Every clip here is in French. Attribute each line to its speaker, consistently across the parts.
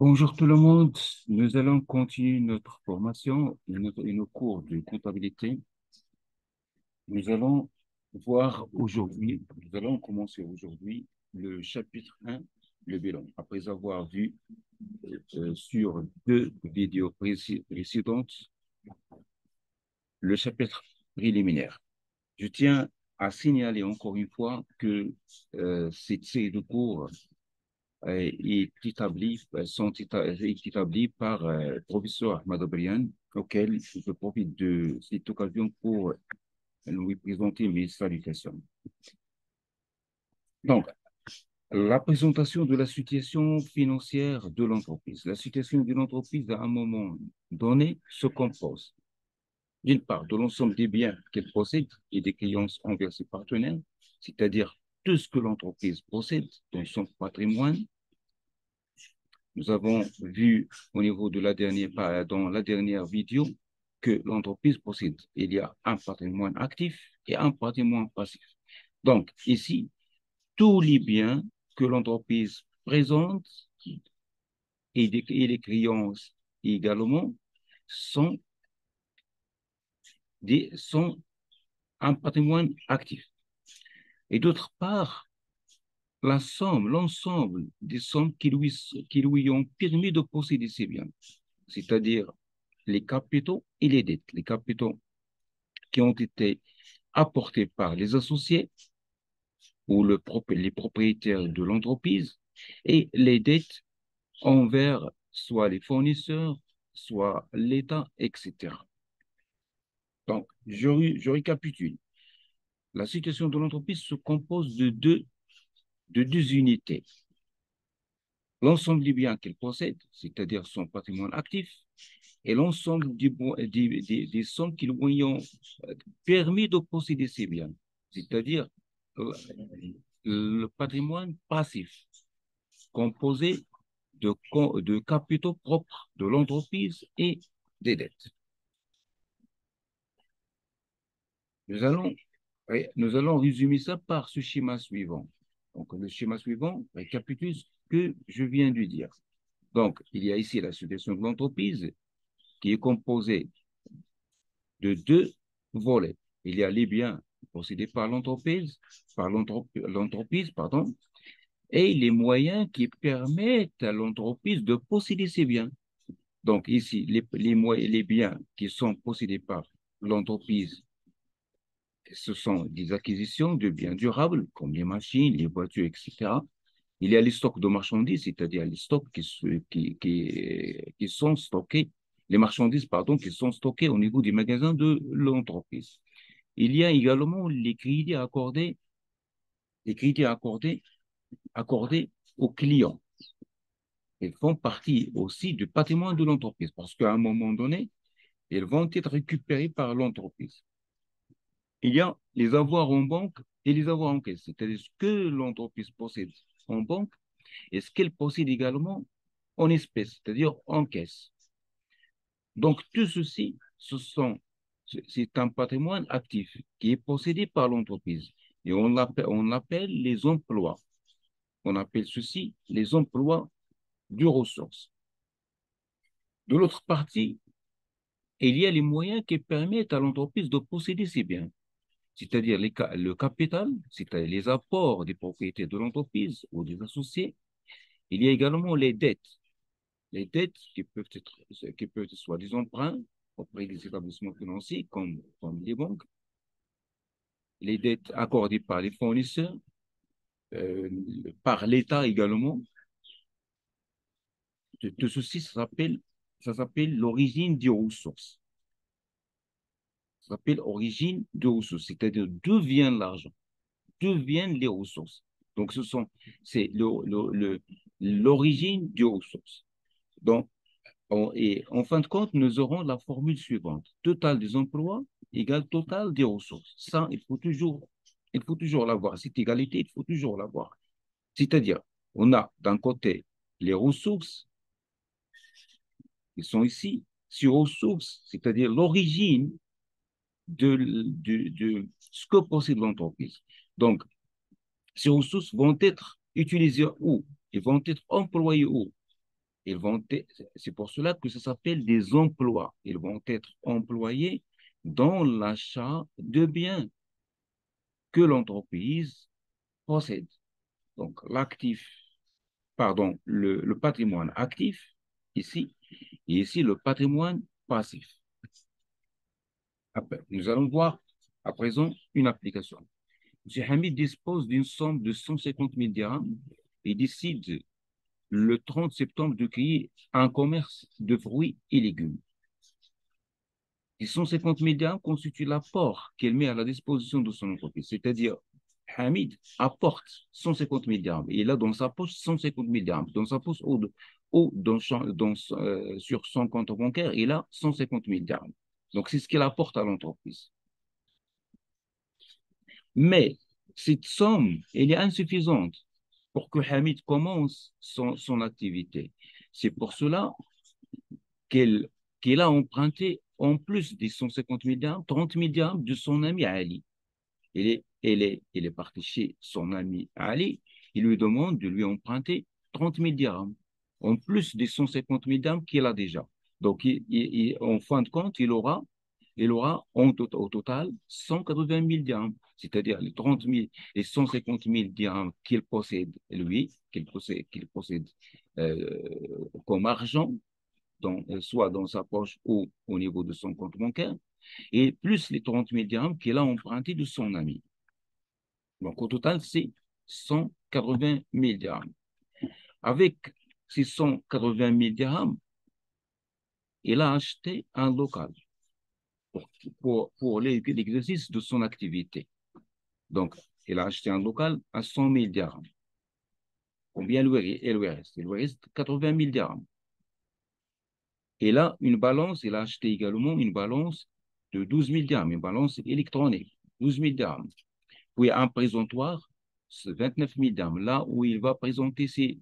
Speaker 1: Bonjour tout le monde, nous allons continuer notre formation et nos cours de comptabilité. Nous allons nous allons commencer aujourd'hui le chapitre 1, le bilan, après avoir vu sur deux vidéos précédentes le chapitre préliminaire. Je tiens à signaler encore une fois que cette série de cours est établis par le professeur Ahmad Brian, auquel je profite de cette occasion pour lui présenter mes salutations. Donc, la présentation de la situation financière de l'entreprise. La situation de l'entreprise à un moment donné se compose d'une part de l'ensemble des biens qu'elle possède et des créances envers ses partenaires, c'est-à-dire tout ce que l'entreprise possède dans son patrimoine. Nous avons vu au niveau de dans la dernière vidéo que l'entreprise possède. Il y a un patrimoine actif et un patrimoine passif. Donc, ici, tous les biens que l'entreprise présente et les créances également sont, sont un patrimoine actif. Et d'autre part, l'ensemble des sommes qui lui ont permis de posséder ces biens, c'est-à-dire les capitaux et les dettes. Les capitaux qui ont été apportés par les associés ou les propriétaires de l'entreprise et les dettes envers soit les fournisseurs, soit l'État, etc. Donc, je récapitule. La situation de l'entreprise se compose de deux unités. L'ensemble des biens qu'elle possède, c'est-à-dire son patrimoine actif, et l'ensemble des sommes qui lui ont permis de posséder ces biens, c'est-à-dire euh, le patrimoine passif, composé de capitaux propres de l'entreprise et des dettes. Nous allons, nous allons résumer ça par ce schéma suivant. Donc, le schéma suivant récapitule ce que je viens de dire. Donc, il y a ici la situation de l'entreprise qui est composée de deux volets. Il y a les biens possédés par l'entreprise, pardon, et les moyens qui permettent à l'entreprise de posséder ces biens. Donc ici, les biens qui sont possédés par l'entreprise, ce sont des acquisitions de biens durables comme les machines, les voitures, etc. Il y a les stocks de marchandises, c'est-à-dire les stocks qui sont stockés, les marchandises, pardon, qui sont stockées au niveau des magasins de l'entreprise. Il y a également les crédits accordés aux clients. Ils font partie aussi du patrimoine de l'entreprise parce qu'à un moment donné, ils vont être récupérés par l'entreprise. Il y a les avoirs en banque et les avoirs en caisse, c'est-à-dire ce que l'entreprise possède en banque et ce qu'elle possède également en espèces, c'est-à-dire en caisse. Donc, tout ceci, c'est un patrimoine actif qui est possédé par l'entreprise et on l'appelle les emplois. On appelle ceci les emplois de ressources. De l'autre partie, il y a les moyens qui permettent à l'entreprise de posséder ces biens, c'est-à-dire le capital, c'est-à-dire les apports des propriétaires de l'entreprise ou des associés. Il y a également les dettes qui peuvent être soit des emprunts auprès des établissements financiers comme les banques, les dettes accordées par les fournisseurs, euh, par l'État également. Tout ceci, ça s'appelle l'origine des ressources. Ça s'appelle origine des ressources, c'est-à-dire d'où vient l'argent, d'où viennent les ressources. Donc, c'est l'origine des ressources. Donc, et en fin de compte, nous aurons la formule suivante. Total des emplois égale total des ressources. Ça, il faut toujours l'avoir. Cette égalité, il faut toujours l'avoir. C'est-à-dire, on a d'un côté les ressources qui sont ici, sur ressources, c'est-à-dire l'origine de ce que possède l'entreprise. Donc, ces ressources vont être utilisées où? Ils vont être employées où? C'est pour cela que ça s'appelle des emplois. Ils vont être employés dans l'achat de biens que l'entreprise possède. Donc, le patrimoine actif ici, et ici le patrimoine passif. Après, nous allons voir à présent une application. M. Hamid dispose d'une somme de 150 000 dirhams et décide le 30 septembre de créer un commerce de fruits et légumes. Les 150 000 dirhams constituent l'apport qu'elle met à la disposition de son entreprise. C'est-à-dire, Hamid apporte 150 000 dirhams. Et il a dans sa poche 150 000 dirhams. Dans sa poche sur son compte bancaire, il a 150 000 dirhams. Donc, c'est ce qu'il apporte à l'entreprise. Mais cette somme, elle est insuffisante pour que Hamid commence son activité. C'est pour cela qu'elle a emprunté, en plus des 150 000 dirhams, 30 000 dirhams de son ami Ali. Elle est partie chez son ami Ali. Il lui demande de lui emprunter 30 000 dirhams, en plus des 150 000 dirhams qu'il a déjà. Donc, en fin de compte, il aura au total 180 000 dirhams, c'est-à-dire les 30 000, les 150 000 dirhams qu'il possède, lui, qu'il possède comme argent, soit dans sa poche ou au niveau de son compte bancaire, et plus les 30 000 dirhams qu'il a empruntés de son ami. Donc, au total, c'est 180 000 dirhams. Avec ces 180 000 dirhams, il a acheté un local pour l'exercice de son activité. Donc, il a acheté un local à 100 000 dirhams. Combien il lui reste? Il lui reste 80 000 dirhams. Et là, il a acheté également une balance de 12 000 dirhams, une balance électronique, 12 000 dirhams. Puis un présentoir, 29 000 dirhams, là où il va présenter ses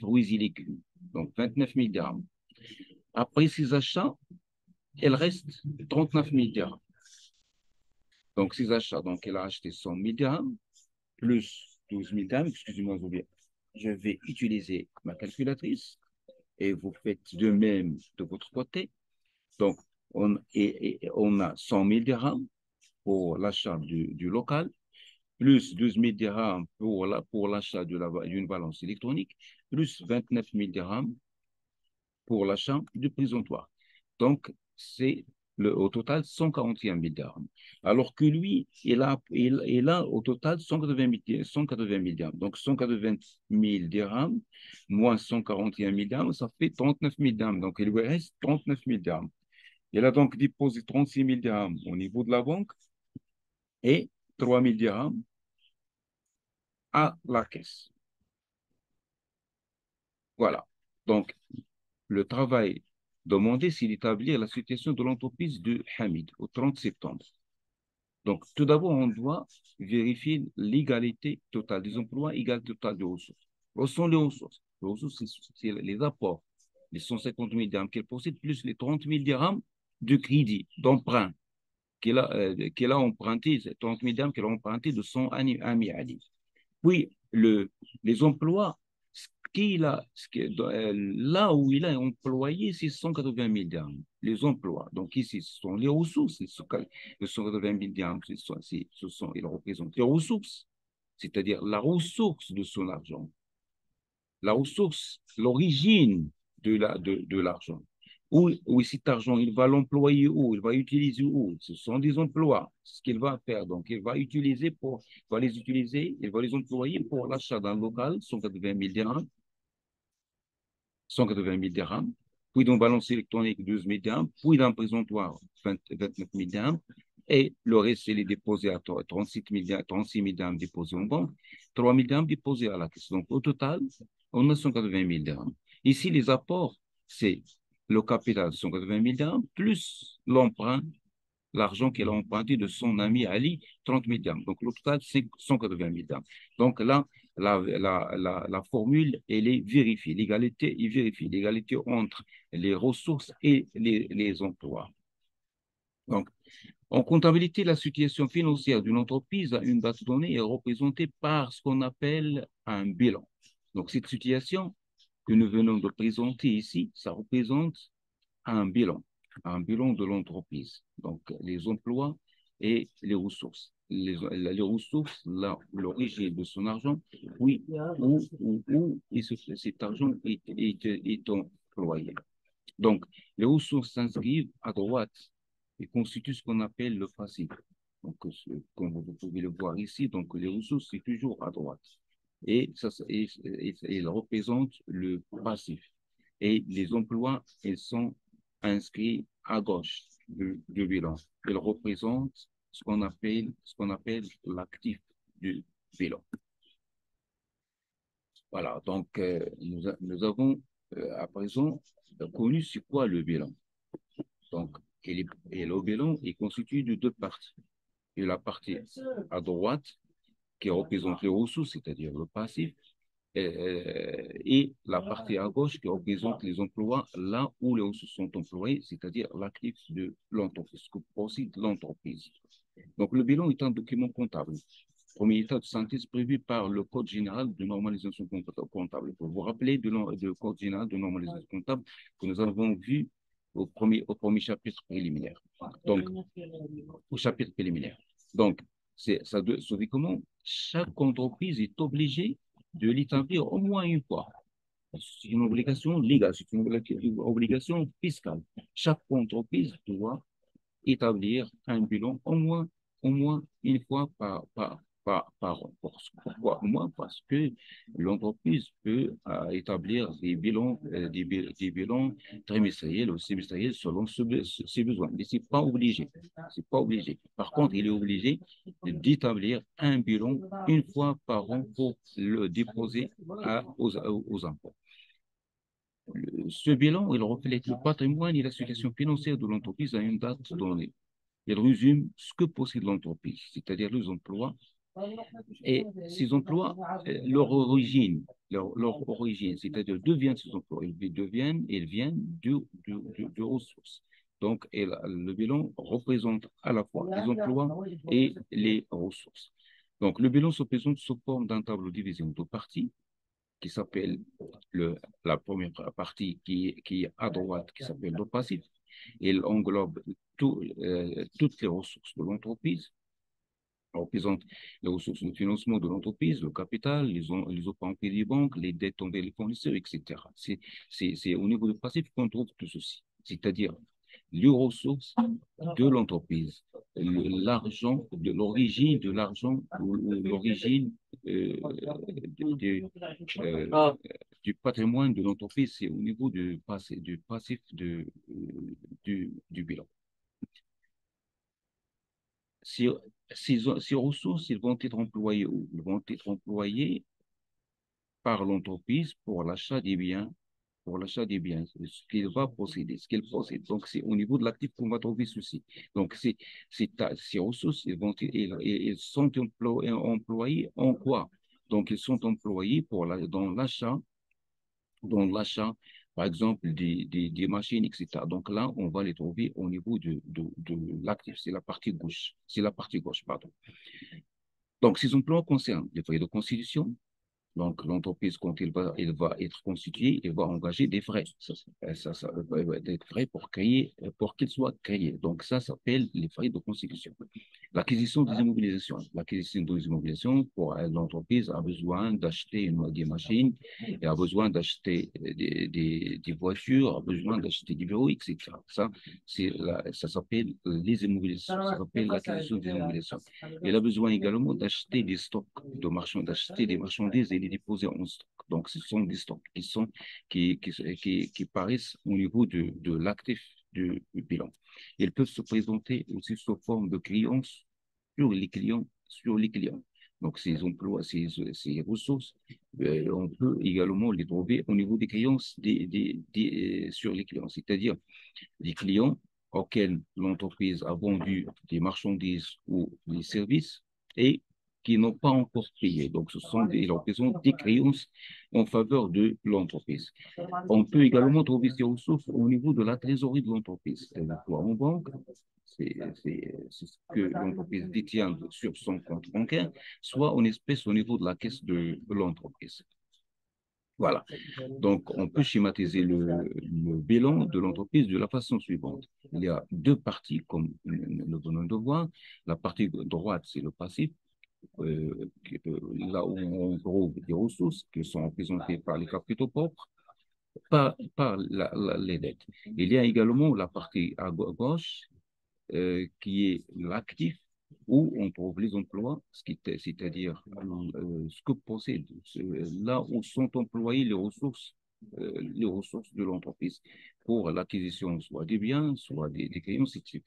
Speaker 1: fruits et légumes. Donc, 29 000 dirhams. Après ses achats, il reste 39 000 dirhams. Donc, ses achats, donc il a acheté 100 000 dirhams, plus 12 000 dirhams, excusez-moi, je vais utiliser ma calculatrice et vous faites de même de votre côté. Donc, on a 100 000 dirhams pour l'achat du local, plus 12 000 dirhams pour l'achat d'une balance électronique, plus 29 000 dirhams pour l'achat du présentoir. Donc, c'est au total 141 000 dirhams. Alors que lui, il a au total 180 000 dirhams. Donc, 180 000 dirhams moins 141 000 dirhams, ça fait 39 000 dirhams. Donc, il lui reste 39 000 dirhams. Il a donc déposé 36 000 dirhams au niveau de la banque et 3 000 dirhams à la caisse. Voilà. Donc, le travail demandé, c'est d'établir la situation de l'entreprise de Hamid au 30 septembre. Donc, tout d'abord, on doit vérifier l'égalité totale des emplois, égalité totale des ressources. Où sont les ressources? Les ressources, c'est les apports, les 150 000 dirhams qu'elle possède, plus les 30 000 dirhams de crédit, d'emprunt qu'elle a emprunté, 30 000 dirhams qu'elle a emprunté de son ami Ali. Puis, les emplois, là où il a employé, c'est 180 000 dirhams, les emplois. Donc ici, ce sont les ressources, les 180 000 dirhams, ils représentent les ressources, c'est-à-dire la ressource de son argent, la ressource, l'origine de l'argent. Où cet argent, il va l'employer où, il va utiliser où. Ce sont des emplois, ce qu'il va faire. Donc, il va les utiliser, il va les employer pour l'achat d'un local, 180 000 dirhams, 180 000 dirhams, puis d'une balance électronique, 12 000 dirhams, puis d'un présentoir, 29 000 dirhams, et le reste, c'est les déposés à 36 000 dirhams déposés en banque, 3 000 dirhams déposés à la caisse. Donc, au total, on a 180 000 dirhams. Ici, les apports, c'est le capital, 180 000 dirhams, plus l'emprunt, l'argent qu'elle a emprunté de son ami Ali, 30 000 dirhams. Donc, le total, c'est 180 000 dirhams. Donc, là, la formule, elle est vérifiée. L'égalité est vérifiée. L'égalité entre les ressources et les emplois. Donc, en comptabilité, la situation financière d'une entreprise à une date donnée est représentée par ce qu'on appelle un bilan. Donc, cette situation que nous venons de présenter ici, ça représente un bilan de l'entreprise. Donc, les emplois et les ressources. Les ressources, l'origine de son argent, oui, où cet argent est employé. Donc, les ressources s'inscrivent à droite et constituent ce qu'on appelle le passif. Donc, comme vous pouvez le voir ici, donc les ressources, c'est toujours à droite. Il représente le passif. Et les emplois, ils sont inscrits à gauche du bilan. Ils représentent ce qu'on appelle l'actif du bilan. Voilà, donc nous avons à présent connu c'est quoi le bilan. Donc, et le bilan est constitué de deux parties. Et la partie à droite, qui représente les ressources, c'est-à-dire le passif, et la partie à gauche qui représente les emplois là où les ressources sont employées, c'est-à-dire l'actif de l'entreprise, ce que possède l'entreprise. Donc, le bilan est un document comptable. Premier état de synthèse prévu par le Code général de normalisation comptable. Vous vous rappelez du Code général de normalisation comptable que nous avons vu au premier chapitre préliminaire. Donc, au chapitre préliminaire. Donc, ça dit comment chaque entreprise est obligée de l'établir au moins une fois. C'est une obligation légale, c'est une obligation fiscale. Chaque entreprise doit établir un bilan au moins une fois par an. Pourquoi au moins? Parce que l'entreprise peut établir des bilans trimestriels ou semestriels selon ses besoins. Mais ce n'est pas obligé. C'est pas obligé. Par contre, il est obligé d'établir un bilan une fois par an pour le déposer aux impôts. Ce bilan, il reflète le patrimoine et la situation financière de l'entreprise à une date donnée. Il résume ce que possède l'entreprise, c'est-à-dire les emplois et ces emplois, leur origine, c'est-à-dire d'où viennent ces emplois. Ils viennent de ressources. Donc, le bilan représente à la fois les emplois et les ressources. Donc, le bilan se présente sous forme d'un tableau divisé en deux parties qui s'appelle la première partie qui est à droite, qui s'appelle le passif. Il englobe toutes les ressources de l'entreprise, représente les ressources de financement de l'entreprise, le capital, les emprunts des banques, les dettes envers les fournisseurs, etc. C'est au niveau du passif qu'on trouve tout ceci. C'est-à-dire les ressources de l'entreprise, l'argent, de l'origine de l'argent, l'origine de, euh, du patrimoine de l'entreprise, c'est au niveau du passif du bilan. Ces, ces ressources, ils vont être employées où? Ils vont être employées par l'entreprise pour l'achat des biens, ce qu'il va posséder, ce qu'il possède. Donc, c'est au niveau de l'actif qu'on va trouver ceci. Donc, ces ressources, ils sont employés en quoi? Donc, ils sont employés dans l'achat, par exemple, des machines, etc. Donc là, on va les trouver au niveau de l'actif. C'est la partie gauche. C'est la partie gauche, pardon. Donc, ces emplois concernent les frais de constitution. Donc, l'entreprise, quand il va être constituée, il va engager des frais. Ça va être frais pour qu'il soit créé. Donc, ça s'appelle les frais de constitution. L'acquisition des immobilisations. L'acquisition des immobilisations, pour l'entreprise, a besoin d'acheter des machines, et a besoin d'acheter des voitures, a besoin d'acheter des bureaux, etc. Ça s'appelle les immobilisations. Ça s'appelle l'acquisition des immobilisations. Il a besoin également d'acheter des stocks de marchandises, d'acheter des marchandises et les déposer en stock. Donc, ce sont des stocks qui paraissent au niveau de l'actif du bilan. Ils peuvent se présenter aussi sous forme de créances sur les clients. Donc, ces emplois, ces ressources, on peut également les trouver au niveau des créances sur les clients, c'est-à-dire les clients auxquels l'entreprise a vendu des marchandises ou des services et qui n'ont pas encore payé. Donc, ils représentent des créances en faveur de l'entreprise. On peut également trouver ces ressources au niveau de la trésorerie de l'entreprise. Soit en banque, c'est ce que l'entreprise détient sur son compte bancaire, soit en espèces au niveau de la caisse de l'entreprise. Voilà. Donc, on peut schématiser le bilan de l'entreprise de la façon suivante. Il y a deux parties, comme nous venons de voir. La partie droite, c'est le passif, là où on trouve des ressources qui sont représentées par les capitaux propres, par les dettes. Il y a également la partie à gauche, qui est l'actif, où on trouve les emplois, c'est-à-dire ce que possède, là où sont employées les ressources de l'entreprise pour l'acquisition soit des biens, soit des créances, etc.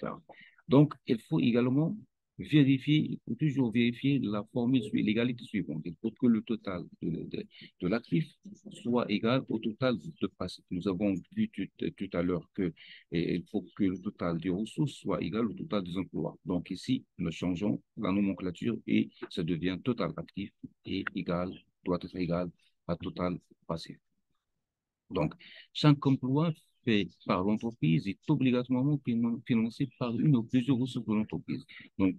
Speaker 1: Donc, il faut également vérifier, il faut toujours vérifier la formule, l'égalité suivante. Il faut que le total de l'actif soit égal au total de passif. Nous avons vu tout à l'heure que et il faut que le total des ressources soit égal au total des emplois. Donc ici, nous changeons la nomenclature et ça devient total actif et égal, doit être égal à total passif. Donc, chaque emploi fait par l'entreprise est obligatoirement financé par une ou plusieurs ressources de l'entreprise. Donc,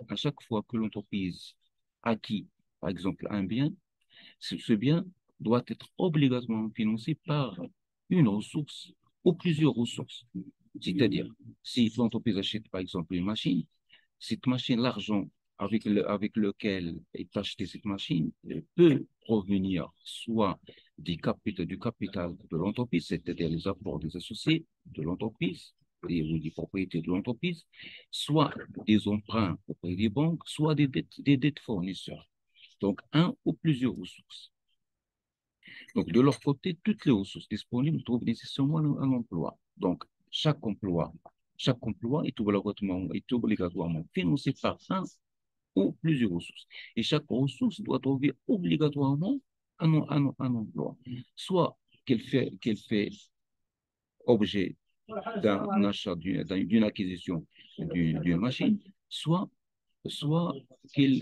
Speaker 1: à chaque fois que l'entreprise acquit, par exemple, un bien, ce bien doit être obligatoirement financé par une ressource ou plusieurs ressources. C'est-à-dire, si l'entreprise achète par exemple une machine, cette machine, l'argent avec lequel est achetée cette machine peut provenir soit du capital de l'entreprise, c'est-à-dire les apports des associés de l'entreprise, ou des propriétés de l'entreprise, soit des emprunts auprès des banques, soit des dettes fournisseurs. Donc, un ou plusieurs ressources. Donc, de leur côté, toutes les ressources disponibles trouvent nécessairement un emploi. Donc, chaque emploi est obligatoirement financé par un ou plusieurs ressources. Et chaque ressource doit trouver obligatoirement un emploi. Soit qu'elle fait objet d'un achat, d'une acquisition d'une machine, soit qu'elle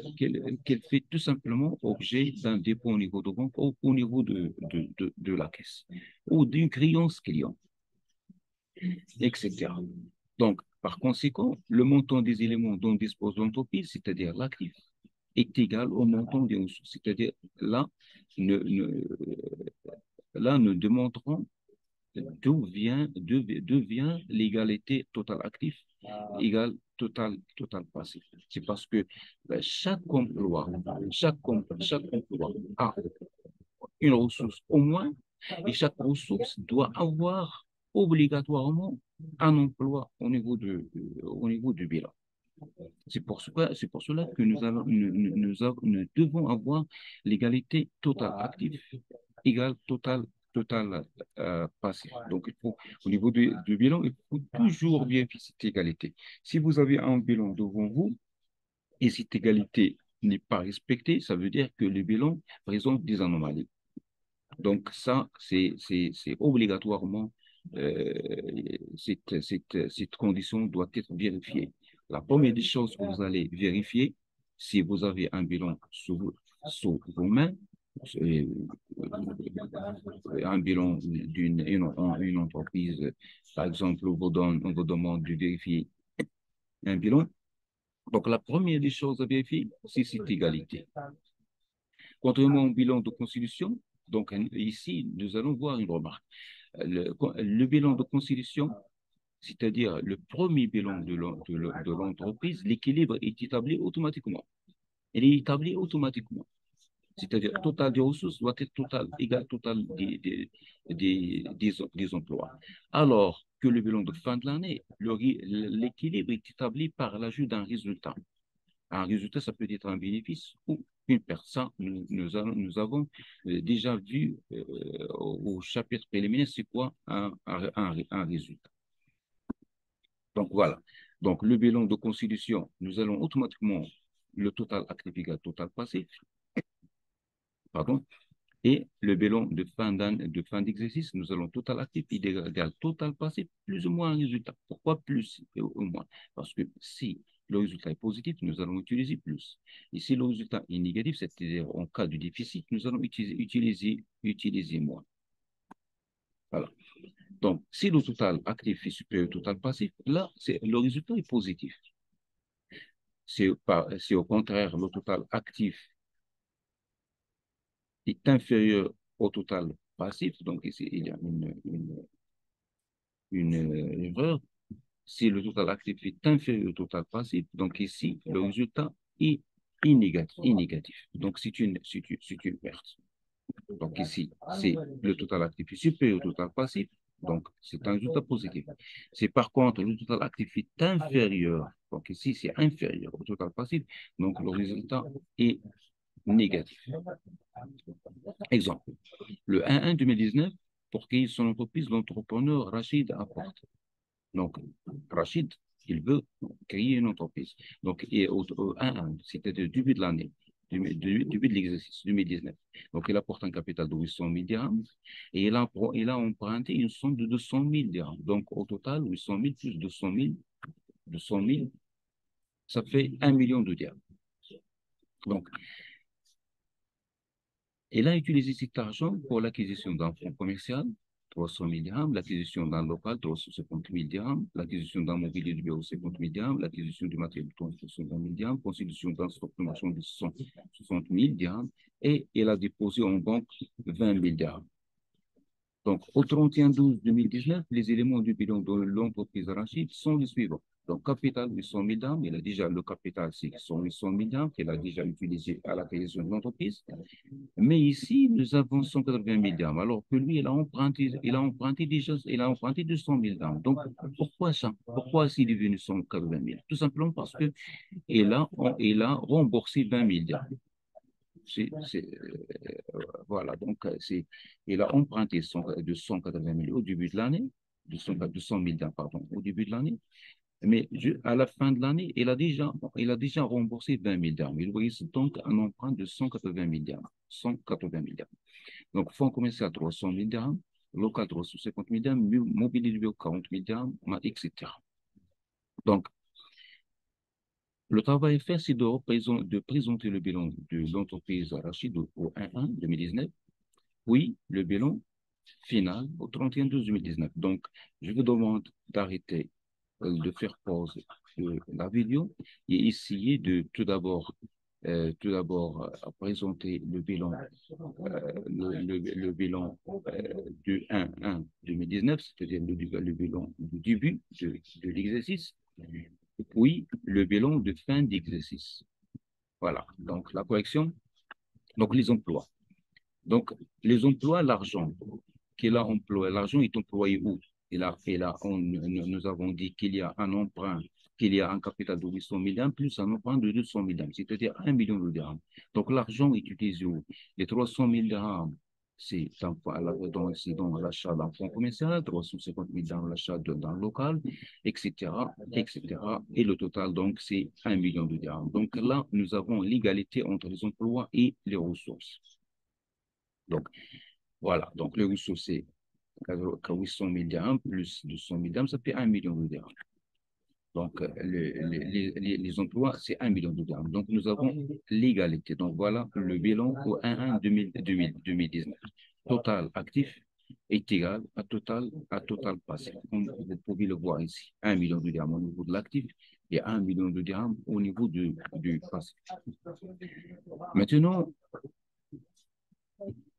Speaker 1: fait tout simplement objet d'un dépôt au niveau de banque ou au niveau de la caisse, ou d'une créance client, etc. Donc, par conséquent, le montant des éléments dont dispose l'entreprise, c'est-à-dire l'actif, est égal au montant des ressources. C'est-à-dire, là, ne, ne- nous demanderons d'où vient l'égalité total actif égale total passif. C'est parce que chaque emploi a une ressource au moins et chaque ressource doit avoir obligatoirement un emploi au niveau du bilan. C'est pour cela que nous devons avoir l'égalité totale active égale total passif. Donc, au niveau du bilan, il faut toujours vérifier cette égalité. Si vous avez un bilan devant vous et cette égalité n'est pas respectée, ça veut dire que le bilan présente des anomalies. Donc, ça, c'est obligatoirement, cette condition doit être vérifiée. La première des choses que vous allez vérifier, si vous avez un bilan sous vos mains, euh, un bilan une entreprise, par exemple, on vous demande de vérifier un bilan. Donc, la première des choses à vérifier, c'est cette égalité. Contrairement au bilan de constitution, donc ici, nous allons voir une remarque. Le bilan de constitution, c'est-à-dire le premier bilan de l'entreprise, l'équilibre est établi automatiquement. Il est établi automatiquement. C'est-à-dire le total des ressources doit être égal total des emplois. Alors que le bilan de fin de l'année, l'équilibre est établi par l'ajout d'un résultat. Un résultat, ça peut être un bénéfice ou une perte. Ça, nous avons déjà vu au chapitre préliminaire, c'est quoi un résultat. Donc voilà. Donc le bilan de constitution, nous allons automatiquement le total actif égal total passif, pardon, et le bilan de fin d'exercice, nous allons total actif égal total passif, plus ou moins un résultat. Pourquoi plus ou moins? Parce que si le résultat est positif, nous allons utiliser plus. Et si le résultat est négatif, c'est-à-dire en cas de déficit, nous allons utiliser moins. Voilà. Donc, si le total actif est supérieur au total passif, là, le résultat est positif. Si au contraire, le total actif est inférieur au total passif. Donc ici, il y a une erreur. Si le total actif est inférieur au total passif, donc ici, le résultat est négatif. Donc c'est une perte. Donc ici, c'est le total actif est supérieur au total passif, donc c'est un résultat positif. Si par contre le total actif est inférieur, donc ici c'est inférieur au total passif, donc le résultat est négatif. Exemple, le 1-1 2019, pour créer son entreprise, l'entrepreneur Rachid apporte. Donc, Rachid, il veut créer une entreprise. Donc, et au 1-1, c'était le début de l'année, début de l'exercice 2019. Donc, il apporte un capital de 800 000 dirhams et il a emprunté une somme de 200 000 dirhams. Donc, au total, 800 000 plus 200 000, ça fait 1 million de dirhams. Donc, il a utilisé cet argent pour l'acquisition d'un fonds commercial, 300 000 dirhams, l'acquisition d'un local, 350 000 dirhams, l'acquisition d'un mobilier de bureau, 50 000 dirhams, l'acquisition du matériel de construction, 20 000 dirhams, constitution d'un stock de marchandises, 160 000 dirhams, et il a déposé en banque 20 000 dirhams. Donc, au 31-12-2019, les éléments du bilan de l'entreprise Rachid sont les suivants. Donc, capital 800 000 dirhams, il a déjà le capital, c'est 800 000 dirhams qu'il a déjà utilisé à la création de l'entreprise. Mais ici, nous avons 180 000 dirhams, alors que lui, il a emprunté 200 000 dirhams. Donc, pourquoi ça? Pourquoi s'il est devenu 180 000? Tout simplement parce que il a remboursé 20 000 dirhams. Voilà, donc il a emprunté de 180 000 au début de l'année, de 100 000 dirhams, pardon, au début de l'année, mais à la fin de l'année, il a déjà remboursé 20 000 dirhams. Il voyait donc un emprunt de 180 000 dirhams. 180 000 dirhams. Donc, fonds commercial 300 000 dirhams, local 350 000 dirhams, mobilier de bureau 40 000 dirhams, etc. Donc, le travail à faire, c'est de présenter le bilan de l'entreprise Rachid au 1-1 2019, puis le bilan final au 31-12-2019. Donc, je vous demande d'arrêter de faire pause de la vidéo et essayer de tout d'abord présenter le bilan, le bilan du 1-1 2019, c'est-à-dire le bilan du début de l'exercice, puis le bilan de fin d'exercice. Voilà, donc la correction, donc les emplois. Donc, les emplois, l'argent qu'il a employé, l'argent est employé où? Nous avons dit qu'il y a un emprunt, qu'il y a un capital de 800 000 dirhams plus un emprunt de 200 000 dirhams, c'est-à-dire 1 million de dirhams. Donc, l'argent est utilisé où? Les 300 000 dirhams, c'est dans l'achat d'un fonds commercial, 350 000 dans l'achat d'un local, etc., etc. Et le total, donc, c'est 1 million de dirhams. Donc, là, nous avons l'égalité entre les emplois et les ressources. Donc, voilà. Donc, le ressources, c'est 800 000 dirhams plus 200 000 dirhams, ça fait 1 million de dirhams. Donc, les emplois, c'est 1 million de dirhams. Donc, nous avons l'égalité. Donc, voilà le bilan au 1-1 2019. Total actif est égal à total passif. Comme vous pouvez le voir ici, 1 million de dirhams au niveau de l'actif et 1 million de dirhams au niveau du passif. Maintenant,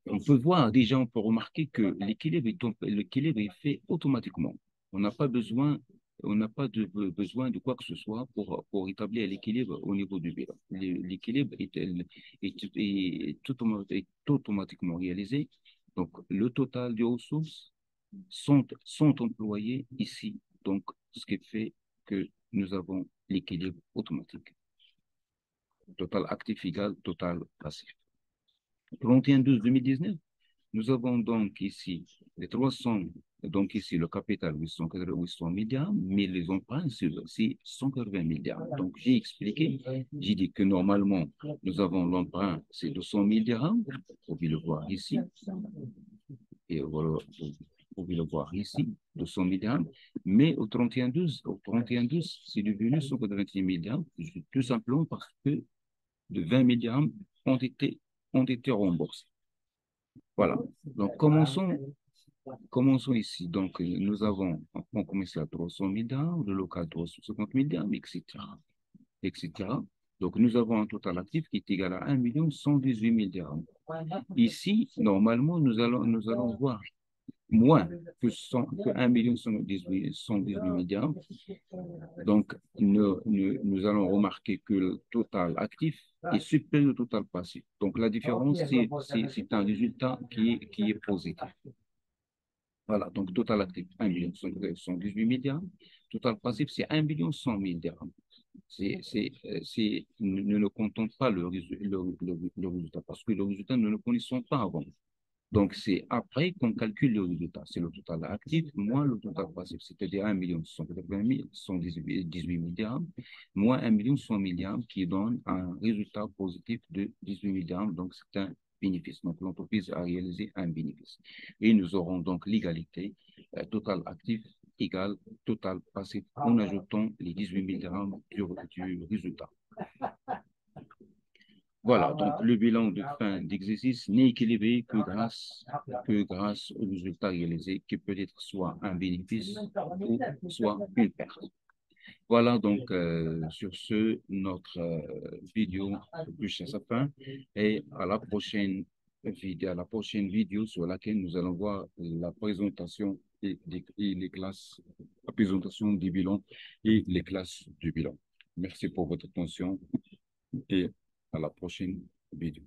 Speaker 1: on peut voir déjà, on peut remarquer que l'équilibre est fait automatiquement. On n'a pas besoin, besoin de quoi que ce soit pour établir l'équilibre au niveau du bilan. L'équilibre est automatiquement réalisé. Donc, le total des ressources sont employés ici. Donc, ce qui fait que nous avons l'équilibre automatique. Total actif égal total passif. 31-12-2019, nous avons donc ici les 300, donc ici le capital 800 000 dirhams, mais les emprunts, c'est 180 000 dirhams. Donc j'ai expliqué, j'ai dit que normalement, nous avons l'emprunt, c'est 200 000 dirhams, vous pouvez le voir ici, et voilà, vous pouvez le voir ici, 200 000 dirhams, mais au 31-12, c'est devenu 180 000 dirhams, tout simplement parce que de 20 000 dirhams ont été remboursés. Voilà. Donc, commençons ici. Donc, nous avons un fonds commercial à 300 000 dirhams, le local 350 000 dirhams, etc., etc. Donc, nous avons un total actif qui est égal à 1 118 000 dirhams. Ici, normalement, nous allons voir moins que 1 118 000 dirhams. Donc, nous allons remarquer que le total actif est supérieur au total passif. Donc, la différence, c'est un résultat qui est positif. Voilà, donc total actif, 1 118 000 dirhams. Total passif, c'est 1 100 000 dirhams. Nous ne comptons pas le résultat parce que le résultat, nous ne le connaissons pas avant. Donc, c'est après qu'on calcule le résultat. C'est le total actif moins le total passif, c'est-à-dire 1 118 000 dirhams moins 1 100 000 dirhams qui donne un résultat positif de 18 000 dirhams. Donc, c'est un bénéfice. Donc, l'entreprise a réalisé un bénéfice. Et nous aurons donc l'égalité total actif égale total passif en ajoutant les 18 000 dirhams du résultat. Voilà, donc le bilan de fin d'exercice n'est équilibré que grâce au résultat réalisé, qui peut être soit un bénéfice ou soit une perte. Voilà, donc sur ce, notre vidéo touche à sa fin et à la prochaine vidéo sur laquelle nous allons voir la présentation et les classes, la présentation du bilan et les classes du bilan. Merci pour votre attention et à la prochaine vidéo.